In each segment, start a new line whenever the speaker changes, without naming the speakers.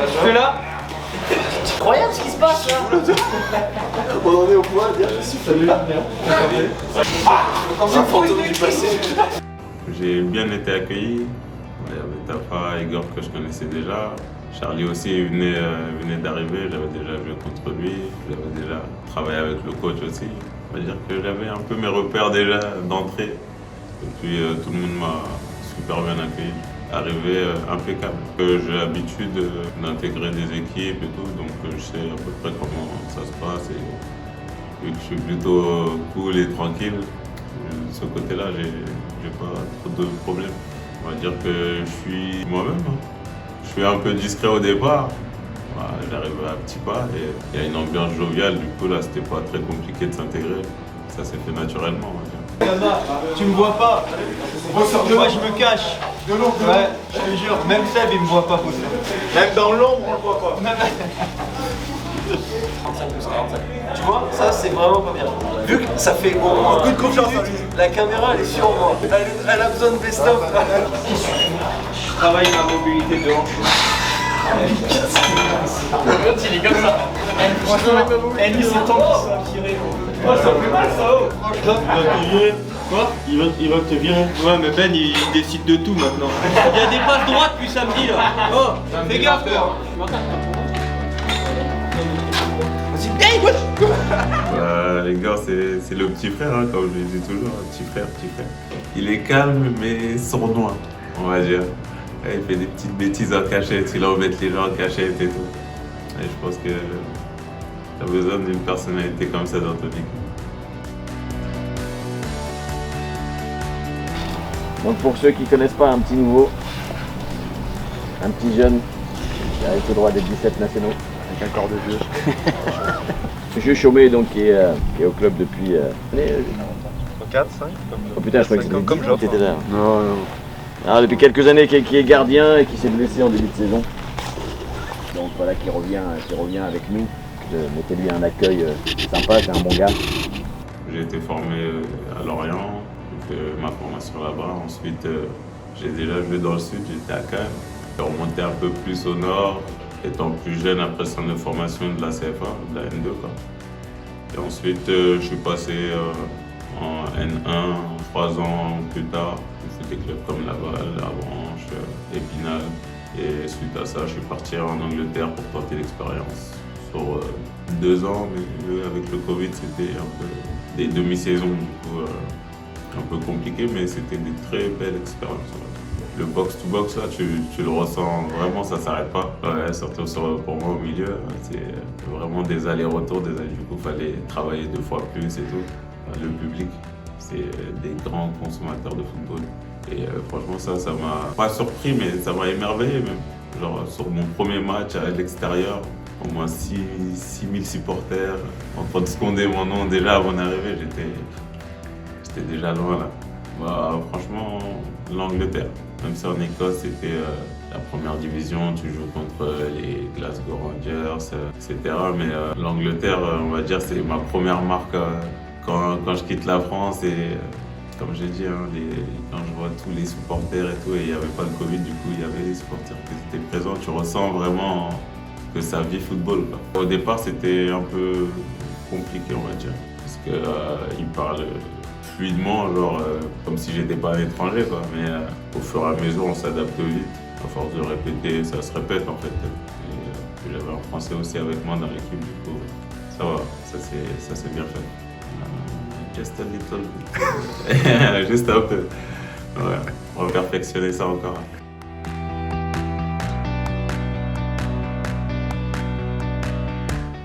Tu fais là?
C'est incroyable ce qui se passe là.
On en est au point de dire je suis salut. Un fantôme du passé.
J'ai bien été accueilli. Il y avait Tafa, Igor que je connaissais déjà. Charlie aussi venait d'arriver, j'avais déjà joué contre lui, j'avais déjà travaillé avec le coach aussi. On va dire que j'avais un peu mes repères déjà d'entrée. Et puis tout le monde m'a super bien accueilli. Arrivé impeccable. J'ai l'habitude d'intégrer des équipes et tout, donc je sais à peu près comment ça se passe. Et vu que je suis plutôt cool et tranquille, de ce côté-là, j'ai pas trop de problèmes. On va dire que je suis moi-même. Je suis un peu discret au départ. Voilà, j'arrive à petits pas et il y a une ambiance joviale. Du coup, là, c'était pas très compliqué de s'intégrer. Ça s'est fait naturellement, on va dire.
Tu me vois pas. Moi je me cache. Ouais, je te jure, même Seb il me voit pas pousser. Même dans l'ombre on le voit pas.
45. Tu vois, ça c'est vraiment pas bien. Vu que ça fait au moins
Coup de confiance,
la caméra elle est sur moi. Elle a besoin de best-of.
Je travaille ma mobilité de hanche. Il est comme ça. Elle lui c'est temps qu'il soit viré. Oh ça fait mal ça oh. Il va te virer. Quoi? Il va te virer. Ouais mais Ben il décide de tout maintenant. Il y a des passes droites depuis samedi là. Oh, fais gaffe toi.
Les gars, c'est le petit frère, hein, comme je le dis toujours, petit frère. Il est calme mais sournois, on va dire. Il fait des petites bêtises en cachette, il embête les gens en cachette et tout. Et je pense que t'as besoin d'une personnalité comme ça dans ton équipe.
Donc pour ceux qui ne connaissent pas, un petit nouveau, un petit jeune qui a le droit des 17 nationaux.
Avec un corps de vieux.
Monsieur Chaumet donc qui est au club depuis...
4, 5
Oh putain, je crois que c'était
comme
10 ans que t'étais là.
Non.
Alors depuis quelques années qui est gardien et qui s'est blessé en début de saison. Donc voilà qui revient avec nous. Mettez-lui un accueil sympa, c'est un bon gars.
J'ai été formé à Lorient, j'ai fait ma formation là-bas. Ensuite, j'ai déjà joué dans le sud, j'étais à Cannes. J'ai remonté un peu plus au nord, étant plus jeune après centre de formation de la CFA, de la N2. Quoi. Et ensuite, je suis passé en N1, 3 ans plus tard. J'ai fait des clubs comme Laval, Avranches, Épinal. Et suite à ça, je suis parti en Angleterre pour tenter l'expérience. Sur 2 ans, mais avec le Covid, c'était un peu des demi-saisons, du coup, un peu compliqué, mais c'était des très belles expériences. Le box-to-box, là, tu le ressens vraiment, ça s'arrête pas. Ouais, surtout pour moi au milieu, c'est vraiment des allers-retours. Du coup, il fallait travailler 2 fois plus et tout. Le public, c'est des grands consommateurs de football. Et franchement, ça m'a pas surpris, mais ça m'a émerveillé même. Genre, sur mon premier match à l'extérieur, au moins 6000 supporters en train de sconder mon nom déjà avant d'arriver, j'étais déjà loin là. Bah, franchement, l'Angleterre. Même si en Écosse, c'était la première division, tu joues contre les Glasgow Rangers, etc. Mais l'Angleterre, on va dire, c'est ma première marque quand je quitte la France. Et comme j'ai dit, hein, quand je vois tous les supporters et tout, et il n'y avait pas le Covid, du coup, il y avait les supporters qui étaient présents, tu ressens vraiment que ça vit football. Quoi. Au départ, c'était un peu compliqué, on va dire, parce qu'ils parlent fluidement, genre comme si j'étais pas un étranger, quoi. Mais au fur et à mesure, on s'adapte vite. À force de répéter, ça se répète en fait. Et j'avais un Français aussi avec moi dans l'équipe, du coup, ça va, ça s'est bien fait. Just a little bit. Juste un peu. Ouais, on va perfectionner ça encore.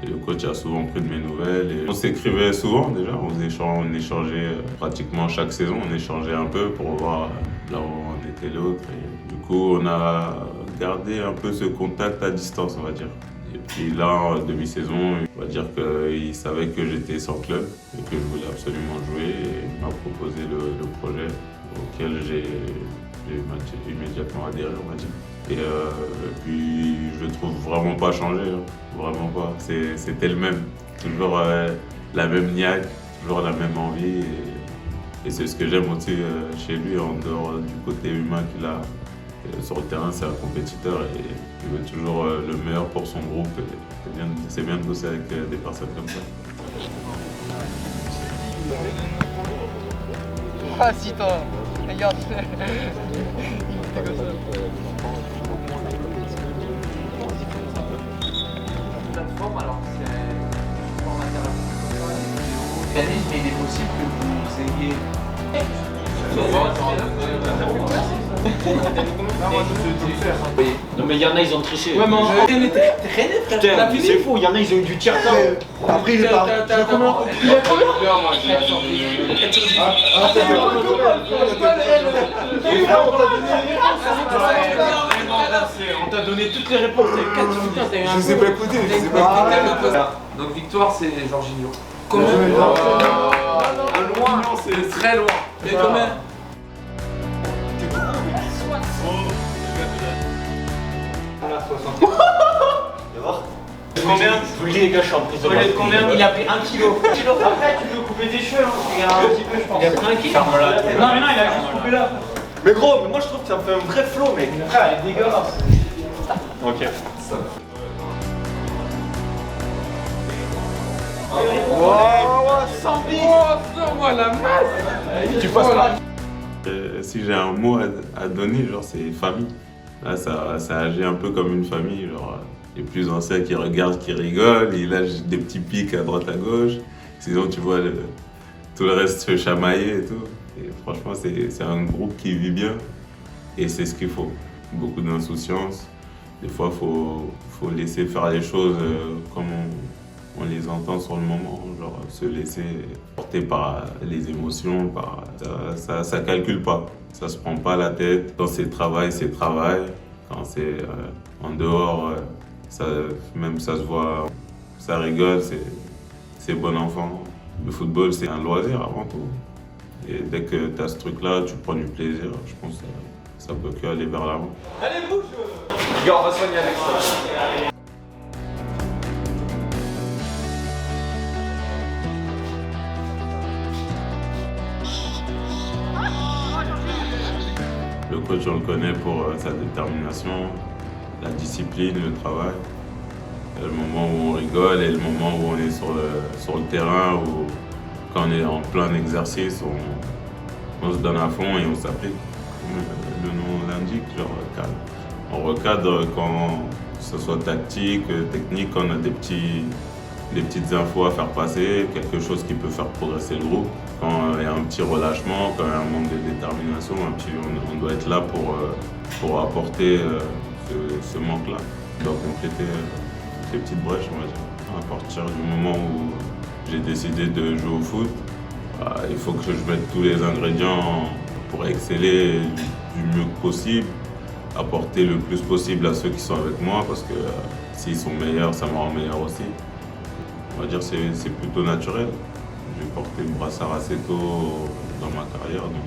Le coach a souvent pris de mes nouvelles et on s'écrivait souvent déjà, on échangeait pratiquement chaque saison, on échangeait un peu pour voir là où on était l'autre. Et du coup, on a gardé un peu ce contact à distance, on va dire. Et puis là, en demi-saison, on va dire qu'il savait que j'étais sans club et que je voulais absolument jouer et il m'a proposé le projet auquel j'ai immédiatement adhéré, on va dire. Et puis, je le trouve vraiment pas changé, hein. Vraiment pas. C'était le même. Toujours la même niaque, toujours la même envie. Et c'est ce que j'aime aussi chez lui, en dehors du côté humain Et sur le terrain, c'est un compétiteur et il veut toujours le meilleur pour son groupe. C'est bien de bosser avec des personnes comme ça.
Ah si toi, regarde.
Plateforme, alors c'est un formateur. Mais il est possible que vous ayez.
Non mais il y en a, ils ont triché.
Ouais, mais en fait,
Putain, c'est fou, il y en a, ils ont eu du tir temps.
Après, il est pas.
on t'a donné toutes les réponses.
Je sais pas écouter, je sais pas écouter.
Donc victoire, c'est Jorginho.
Comment
Loin, c'est très loin.
Et combien?
Combien? Je vous le dis les gars, je suis en prise de
Combien?
combien?
Il a pris 1 kilo. Après, tu peux couper des cheveux, il y a un petit peu, je pense. Il a pris 1 kilo. Non, mais non, il a juste coupé là.
Mais gros, mais moi je trouve que ça me fait un vrai flow, mec.
Frère, elle est dégueulasse.
Ok.
Tu passes là.
Si j'ai un mot à donner, genre c'est famille. Là, ça agit un peu comme une famille. Genre, les plus anciens qui regardent, qui rigolent, ils lâchent des petits pics à droite à gauche. Sinon, tu vois tout le reste se chamailler et tout. Et franchement, c'est un groupe qui vit bien et c'est ce qu'il faut. Beaucoup d'insouciance. Des fois, faut laisser faire les choses comme on les entend sur le moment, genre se laisser porter par les émotions, ça calcule pas, ça se prend pas la tête. Quand c'est travail, c'est travail. Quand c'est en dehors, même ça se voit, ça rigole, c'est bon enfant. Le football, c'est un loisir avant tout. Et dès que tu as ce truc-là, tu prends du plaisir, je pense que ça peut que aller vers l'avant.
Allez, bouge.
Gars, on va soigner avec ça.
Le coach, on le connaît pour sa détermination, la discipline, le travail. Il y a le moment où on rigole et le moment où on est sur le terrain, où quand on est en plein exercice, on se donne à fond et on s'applique. Comme le nom l'indique, genre cadre. On recadre quand ce soit tactique, technique, quand on a des petites infos à faire passer, quelque chose qui peut faire progresser le groupe. Quand il y a un petit relâchement, quand il y a un manque de détermination, on doit être là pour apporter ce manque-là. On doit compléter ces petites brèches, on va dire. À partir du moment où j'ai décidé de jouer au foot, il faut que je mette tous les ingrédients pour exceller du mieux possible, apporter le plus possible à ceux qui sont avec moi, parce que s'ils sont meilleurs, ça me rend meilleur aussi. On va dire que c'est plutôt naturel. J'ai porté le brassard assez tôt dans ma carrière, donc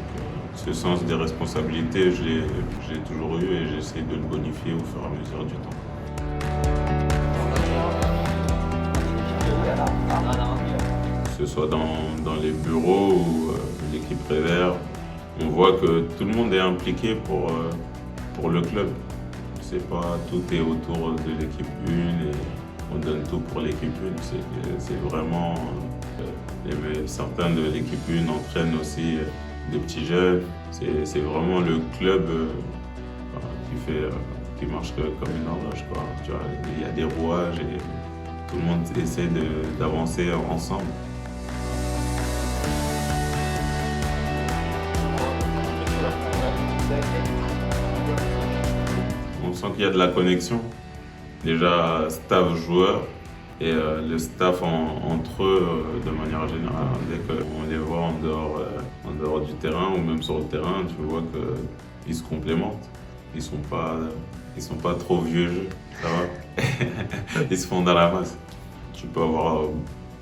ce sens des responsabilités, je l'ai toujours eu et j'essaie de le bonifier au fur et à mesure du temps. Que ce soit dans les bureaux ou l'équipe Prévert, on voit que tout le monde est impliqué pour le club. C'est pas tout est autour de l'équipe 1 et on donne tout pour l'équipe 1. C'est vraiment certains de l'équipe 1 entraînent aussi des petits jeunes. C'est vraiment le club qui marche comme une horloge, quoi. Tu vois, il y a des rouages et tout le monde essaie d'avancer ensemble. On sent qu'il y a de la connexion. Déjà, staff joueur et le staff entre eux de manière générale. Dès qu'on les voit en dehors du terrain ou même sur le terrain, tu vois qu'ils se complémentent. Ils sont pas trop vieux jeux, ça va. Ils se font dans la masse. Tu peux avoir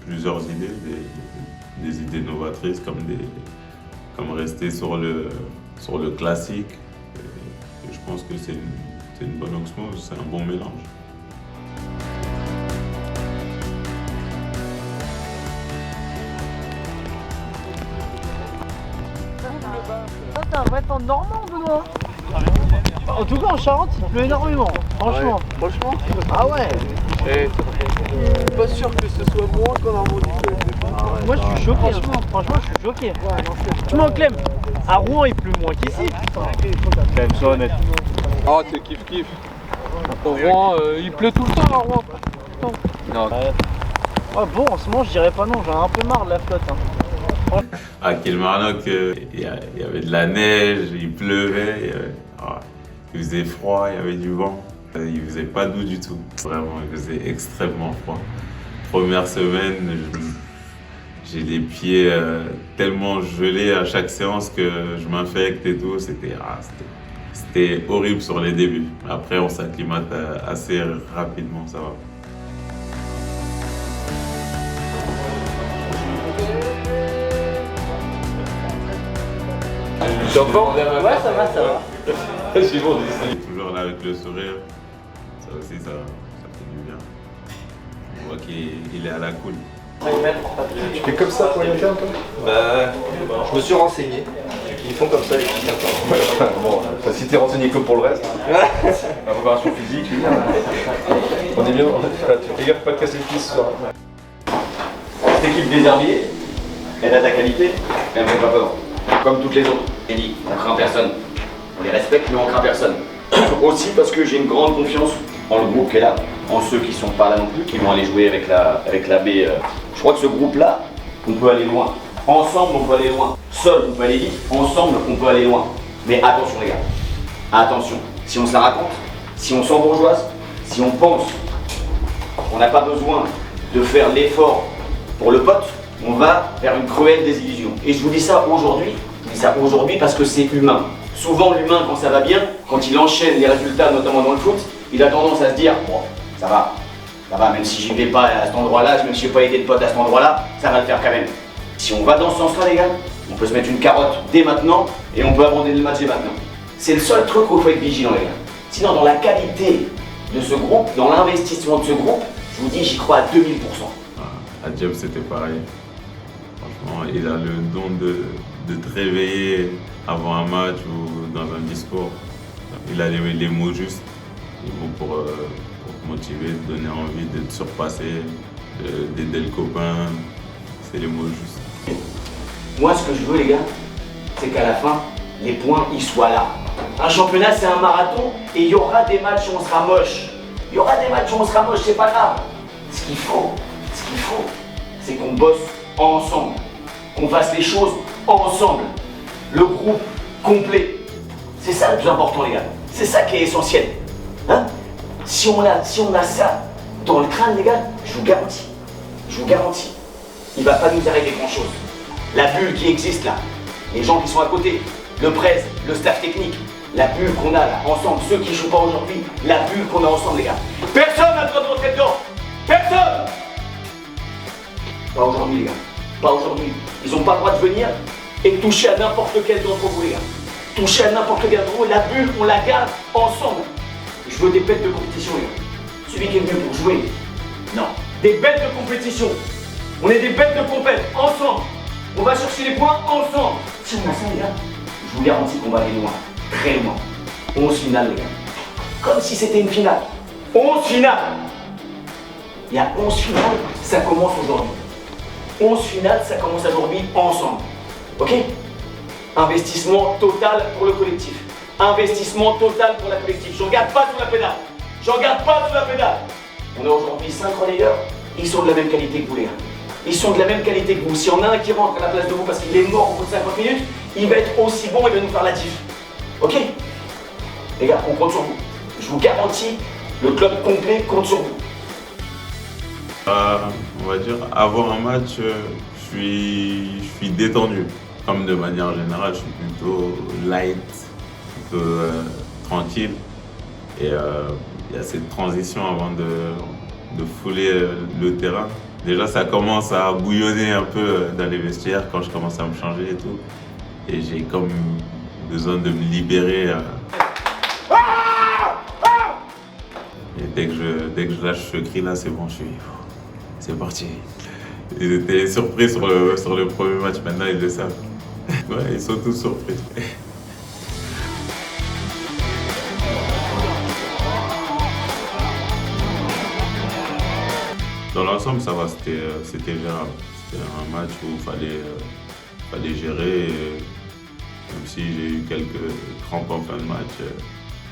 plusieurs idées, des idées novatrices comme rester sur le classique. Et je pense que c'est une bonne osmose, c'est un bon mélange.
Ça, c'est un vrai temps normand, Benoît.
En tout cas en Charente, il pleut énormément, franchement.
Ouais, franchement,
Ah ouais.
je suis pas sûr que ce soit moins qu'en Normandie.
Moi je suis choqué, franchement je suis choqué. Tu m'en Clem, à Rouen il pleut moins qu'ici. Clem, sois honnête.
Ah, t'es kiff. Rouen, il pleut tout le temps à Rouen. Non.
Ouais bon en ce moment je dirais pas non, j'en ai un peu marre de la flotte. Hein.
À Kilmarnock, il y avait de la neige, il pleuvait, il faisait froid, il y avait du vent. Il faisait pas doux du tout. Vraiment, il faisait extrêmement froid. Première semaine, j'ai les pieds tellement gelés à chaque séance que je m'infecte et tout. C'était horrible sur les débuts. Après, on s'acclimate assez rapidement, ça va.
Tu es en forme?
Ouais ça va.
C'est bon, il est toujours là avec le sourire. Ça aussi, ça fait du bien. On voit qu'il est à la cool.
Tu fais comme ça pour les interne, toi?
Bah, je me suis renseigné. Ils font comme ça les petits internes.
Bon, si t'es renseigné comme pour le reste, la préparation physique, on est bien. Tu fais gaffe pas de casser le pied ce soir.
Cette équipe des herbiers, elle a de la qualité, mais elle ne fait pas peur. Comme toutes les autres. J'ai dit, on craint personne. On les respecte, mais on craint personne. Aussi parce que j'ai une grande confiance en le groupe qui est là, en ceux qui sont pas là non plus, qui vont aller jouer avec la B. Je crois que ce groupe-là, on peut aller loin. Ensemble, on peut aller loin. Seul, on peut aller vite. Ensemble, on peut aller loin. Mais attention les gars, attention. Si on se la raconte, si on s'embourgeoise, si on pense qu'on n'a pas besoin de faire l'effort pour le pote, on va vers une cruelle désillusion. Et je vous dis ça aujourd'hui, parce que c'est humain. Souvent l'humain, quand ça va bien, quand il enchaîne les résultats, notamment dans le foot, il a tendance à se dire bon, ça va, même si j'y vais pas à cet endroit-là, même si j'ai pas aidé de pote à cet endroit-là, ça va le faire quand même. Si on va dans ce sens-là les gars, on peut se mettre une carotte dès maintenant et on peut abandonner le match dès maintenant. C'est le seul truc où il faut être vigilant les gars. Sinon dans la qualité de ce groupe, dans l'investissement de ce groupe, je vous dis j'y crois à 2000%.
À Diop c'était pareil. Franchement, il a le don de te réveiller avant un match ou dans un discours. Il a les mots justes, les mots pour te motiver, te donner envie de te surpasser, d'aider le copain. C'est les mots justes.
Moi ce que je veux les gars, c'est qu'à la fin, les points ils soient là. Un championnat c'est un marathon et il y aura des matchs où on sera moche. Il y aura des matchs où on sera moche, c'est pas grave. Ce qu'il faut, c'est qu'on bosse ensemble. Qu'on fasse les choses ensemble. Le groupe complet. C'est ça le plus important les gars. C'est ça qui est essentiel. Hein? Si on a ça dans le crâne les gars, je vous garantis, il va pas nous arriver grand chose. La bulle qui existe là, les gens qui sont à côté, le presse, le staff technique, la bulle qu'on a là, ensemble, ceux qui jouent pas aujourd'hui, la bulle qu'on a ensemble les gars. Personne n'a le droit de rentrer dedans. Personne. Pas aujourd'hui les gars. Pas aujourd'hui. Ils n'ont pas le droit de venir et de toucher à n'importe quel d'entre vous les gars. Toucher à n'importe quel d'entre vous, la bulle, on la garde ensemble. Je veux des bêtes de compétition les gars. Celui qui est venu pour jouer, non. Des bêtes de compétition. On est des bêtes de compète, ensemble. On va chercher les points ensemble. Si on a ça les gars, je vous garantis qu'on va aller loin. Très loin. 11 finales les gars. Comme si c'était une finale. 11 finales. Il y a 11 finales, ça commence aujourd'hui. 11 finales, ça commence aujourd'hui ensemble. Ok? Investissement total pour le collectif. Investissement total pour la collectif. J'en garde pas sous la pédale. On a aujourd'hui 5 relayeurs, ils sont de la même qualité que vous les gars. Ils sont de la même qualité que vous. Si on a un qui rentre à la place de vous parce qu'il est mort au bout de 50 minutes, il va être aussi bon et va nous faire la diff. Ok? Les gars, on compte sur vous. Je vous garantis, le club complet compte sur vous.
On va dire, avant un match, je suis détendu. Comme de manière générale, je suis plutôt light, plutôt tranquille. Et il y a cette transition avant de fouler le terrain. Déjà, ça commence à bouillonner un peu dans les vestiaires quand je commence à me changer et tout. Et j'ai comme besoin de me libérer. Et dès que je lâche ce cri là, c'est bon, c'est parti. Ils étaient surpris sur le premier match, maintenant ils le savent. Ouais, ils sont tous surpris. l'ensemble, ça va, c'était gérable. C'était un match où il fallait gérer. Même si j'ai eu quelques crampes en fin de match,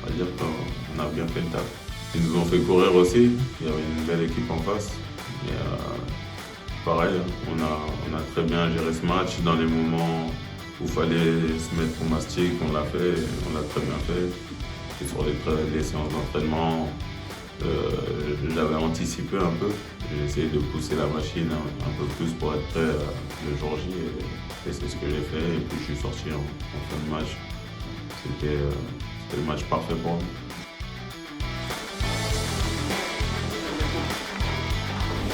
on va dire qu'on a bien fait le taf. Ils nous ont fait courir aussi, il y avait une belle équipe en face. Et, pareil, on a très bien géré ce match dans les moments où il fallait se mettre au mastic, on l'a fait, on l'a très bien fait. Et sur les séances d'entraînement, j'avais anticipé un peu. J'ai essayé de pousser la machine un peu plus pour être prêt le jour J. Et c'est ce que j'ai fait. Et puis je suis sorti en fin de match. C'était le match parfait pour nous.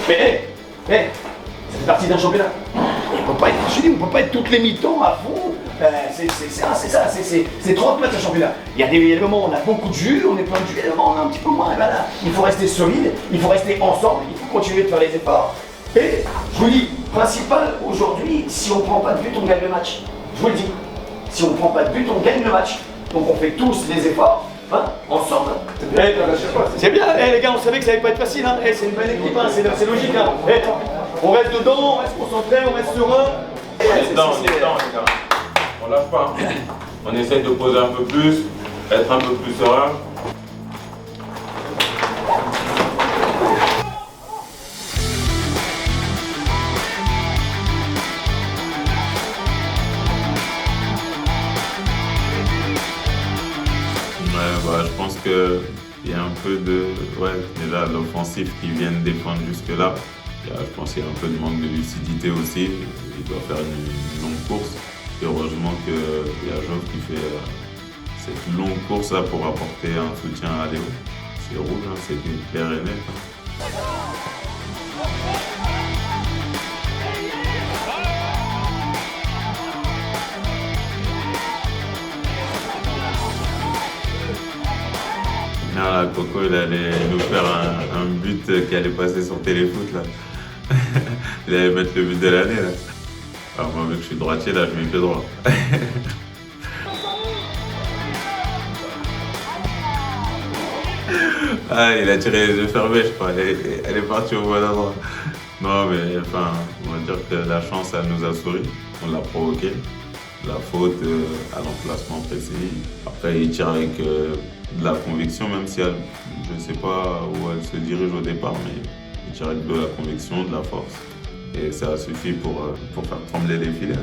Mais c'est partie d'un championnat. On peut pas être, je dis, on peut pas être toutes les mi-temps à fond. C'est 30 matchs à championnat. Il y a des moments où on a beaucoup de jus, on est plein de jus, et des moments où on a un petit peu moins. Et ben là, il faut rester solide, il faut rester ensemble, il faut continuer de faire les efforts. Et je vous dis, principal aujourd'hui, si on ne prend pas de but, on gagne le match. Je vous le dis. Si on ne prend pas de but, on gagne le match. Donc on fait tous les efforts, hein, ensemble. C'est bien, les gars, on savait que ça allait pas être facile. Hein. C'est une belle équipe, hein, c'est logique. Hein. On reste dedans, on reste concentré, on reste serein.
On est dedans, les gars. On lâche pas. On essaie de poser un peu plus, être un peu plus serein. Je pense qu'il y a un peu de... déjà l'offensif qui vient défendre jusque-là. Je pense qu'il y a un peu de manque de lucidité aussi. Il doit faire une longue course. Et heureusement qu'il y a Joff qui fait cette longue course là pour apporter un soutien à Léo. C'est rouge, hein, c'est clair et net. Hein. Là, Coco, il allait nous faire un but qui allait passer sur Téléfoot là. Il allait mettre le but de l'année là. Alors moi, vu que je suis droitier là, je mets pied droit. Ah, il a tiré les yeux fermés, je crois. Elle est partie au bon endroit. Non, mais enfin, on va dire que la chance, elle nous a souri. On l'a provoqué. La faute à l'emplacement précis. Après, il tire avec de la conviction, même si elle, je ne sais pas où elle se dirige au départ, mais il tire avec de la conviction, de la force. Et ça a suffi pour faire trembler les filets. 1-0.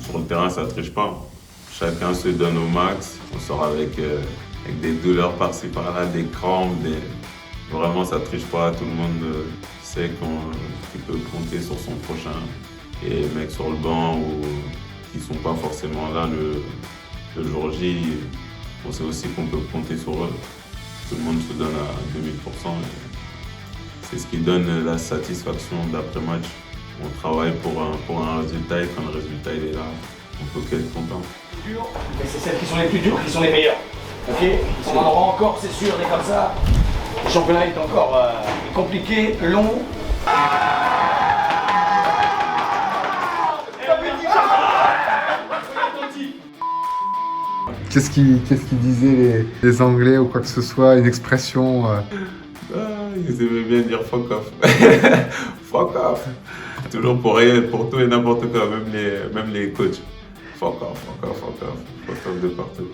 Sur le terrain, ça ne triche pas. Chacun se donne au max. On sort avec des douleurs par-ci par-là, des crampes. Vraiment, ça ne triche pas. Tout le monde sait qu'il peut compter sur son prochain. Et les mecs sur le banc ou qui ne sont pas forcément là le jour J, on sait aussi qu'on peut compter sur eux. Tout le monde se donne à 2000%. C'est ce qui donne la satisfaction d'après-match. On travaille pour un résultat et quand le résultat il est là, on peut qu'être content.
Mais c'est celles qui sont les plus dures qui sont les meilleures. Ok, on en aura encore, c'est sûr, des comme ça. Le championnat est encore compliqué, long.
Qu'est-ce qu'ils disaient les Anglais ou quoi que ce soit, une expression
Ils aimaient bien dire fuck off. Fuck off. Toujours pour tout et n'importe quoi, même les coachs. Fuck off, fuck off, fuck off. Fuck off de partout.